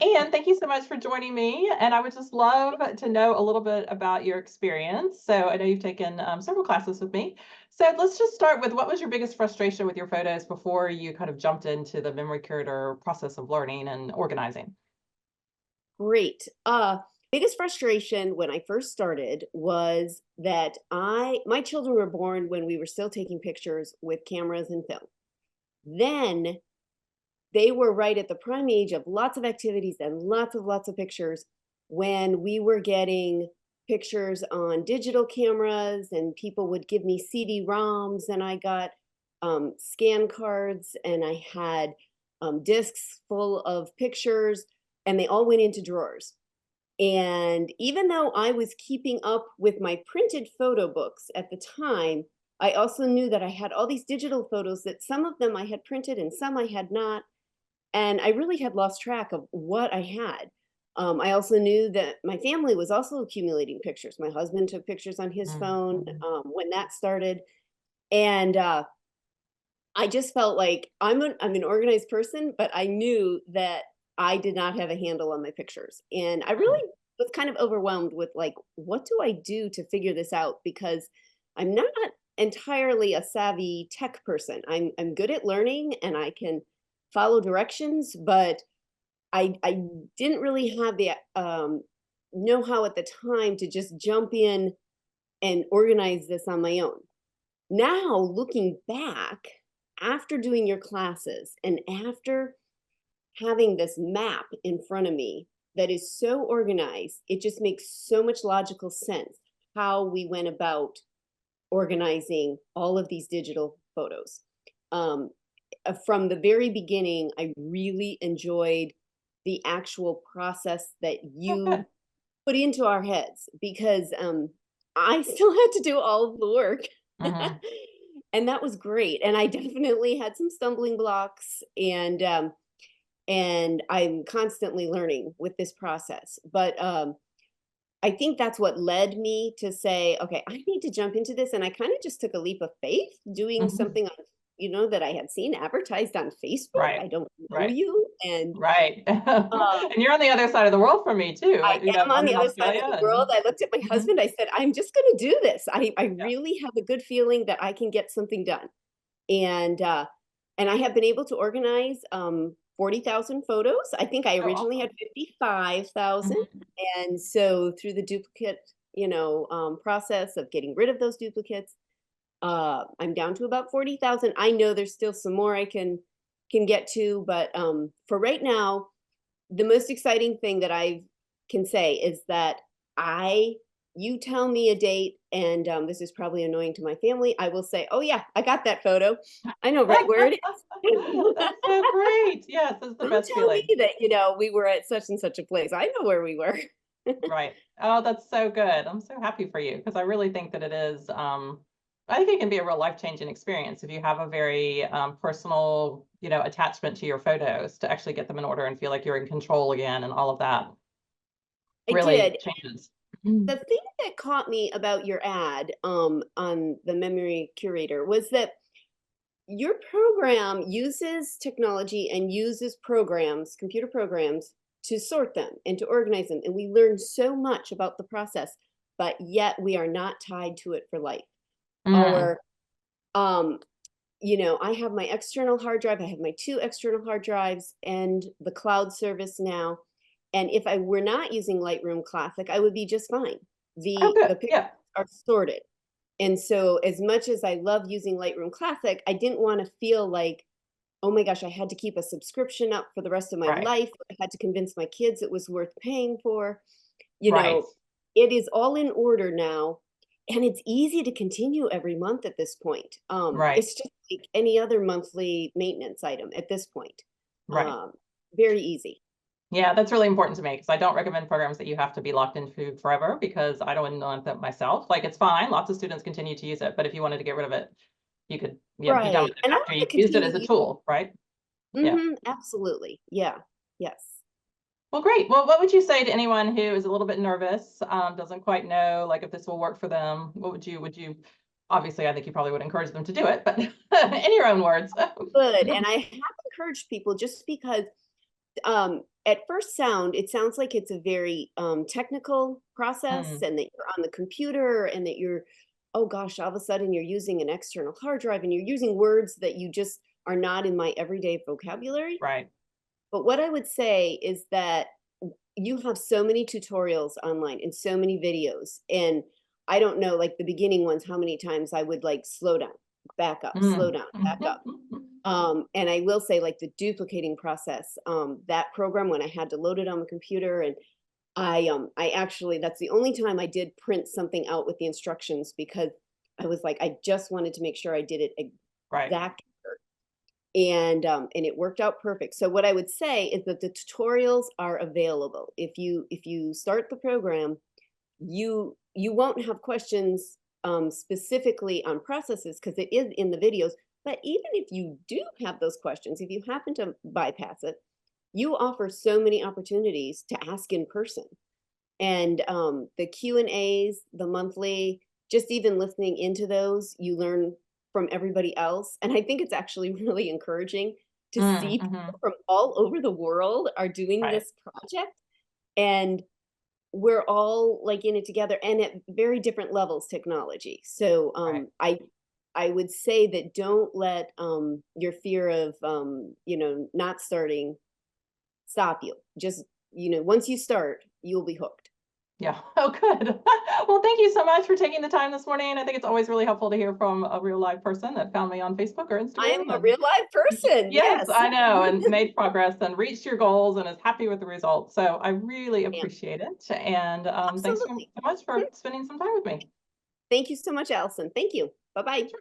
Anne, thank you so much for joining me. And I would just love to know a little bit about your experience. So I know you've taken several classes with me. So let's just start with what was your biggest frustration with your photos before you kind of jumped into the memory curator process of learning and organizing? Great. Biggest frustration when I first started was that my children were born when we were still taking pictures with cameras and film. Then they were right at the prime age of lots of activities and lots of pictures when we were getting pictures on digital cameras and people would give me CD-ROMs and I got scan cards and I had discs full of pictures and they all went into drawers. And even though I was keeping up with my printed photo books at the time, I also knew that I had all these digital photos that some of them I had printed and some I had not. And I really had lost track of what I had. I also knew that my family was also accumulating pictures. My husband took pictures on his phone Mhm. when that started. And I just felt like I'm an organized person, but I knew that I did not have a handle on my pictures. And I Mm. really was kind of overwhelmed with like, what do I do to figure this out? Because I'm not entirely a savvy tech person. I'm good at learning and I can follow directions, but I didn't really have the know-how at the time to just jump in and organize this on my own. Now, looking back, after doing your classes and after having this map in front of me that is so organized, it just makes so much logical sense how we went about organizing all of these digital photos. Um, from the very beginning, I really enjoyed the actual process that Oh, good. you put into our heads because I still had to do all of the work. Hmm. And that was great. And I definitely had some stumbling blocks and I'm constantly learning with this process. But I think that's what led me to say, okay, I need to jump into this. And I kind of just took a leap of faith doing Hmm. something on, that I had seen advertised on Facebook. Right, I don't know right, you. And right. um, And you're on the other side of the world from me too. I am on I'm the in other side of Australia the world. and I looked at my Mhm. husband. I said, I'm just going to do this. I Yeah. really have a good feeling that I can get something done. And and I have been able to organize 40,000 photos. I think I Oh, originally awesome. had 55,000. Mhm. And so through the duplicate, process of getting rid of those duplicates, I'm down to about 40,000. I know there's still some more I can get to, but for right now, the most exciting thing that I can say is that I you tell me a date, and this is probably annoying to my family. I will say, "Oh yeah, I got that photo. I know right where it is." That's so great. Yes, that's the Don't best tell me feeling. that we were at such and such a place. I know where we were. Right. Oh, that's so good. I'm so happy for you because I really think that it is, I think it can be a real life-changing experience if you have a very personal, attachment to your photos to actually get them in order and feel like you're in control again and all of that I really did. changes. The thing that caught me about your ad on the memory curator was that your program uses technology and uses programs, computer programs, to sort them and to organize them. And we learn so much about the process, but yet we are not tied to it for life. Mm, Our, um, I have my external hard drive, I have my two external hard drives and the cloud service now. And if I were not using Lightroom Classic, I would be just fine. oh, The good. pictures Yeah. are sorted. And so as much as I love using Lightroom Classic, I didn't want to feel like, oh my gosh, I had to keep a subscription up for the rest of my Right. life. I had to convince my kids it was worth paying for. You Right. know, it is all in order now. And it's easy to continue every month at this point. Right. It's just like any other monthly maintenance item at this point. Right. Um, Very easy. Yeah, that's really important to me because I don't recommend programs that you have to be locked into forever because I don't want that myself. Like it's fine. Lots of students continue to use it, but if you wanted to get rid of it, you could, be done Right. with it And I after want to you've used it continue as a using. tool, right? Yeah. Absolutely. Yeah. Yes. Well, great. Well, what would you say to anyone who is a little bit nervous, doesn't quite know like if this will work for them? What would you obviously I think you probably would encourage them to do it, but in your own words. Good. And I have encouraged people just because At first sound, it sounds like it's a very technical process, Mm, and that you're on the computer, and that you're, oh gosh, all of a sudden you're using an external hard drive and you're using words that you just are not in my everyday vocabulary. right. But what I would say is that you have so many tutorials online and so many videos. And I don't know, like the beginning ones, how many times I would like slow down, back up, slow Mm. down, back up. And I will say, like, the duplicating process, that program, when I had to load it on the computer, and I actually, that's the only time I did print something out with the instructions, because I was like, I just wanted to make sure I did it Right. exactly. And it worked out perfect. So what I would say is that the tutorials are available. If you start the program, you won't have questions specifically on processes, because it is in the videos. But even if you do have those questions, if you happen to bypass it, you offer so many opportunities to ask in person. And the Q&As, the monthly, just even listening into those, you learn from everybody else. And I think it's actually really encouraging to Mm, see mhm. people from all over the world are doing Right. this project. And we're all like in it together, and at very different levels technology. So Right. I would say that don't let your fear of not starting stop you. Just, once you start, you'll be hooked. Yeah. Oh, good. Well, thank you so much for taking the time this morning. I think it's always really helpful to hear from a real live person that found me on Facebook or I am Instagram. a And real live person. yes, Yes. I know, and made progress and reached your goals and is happy with the results. So I really Yeah, appreciate it. And thanks so absolutely. much for spending some time with me. Thank you so much, Allison. Thank you. Bye bye. Sure.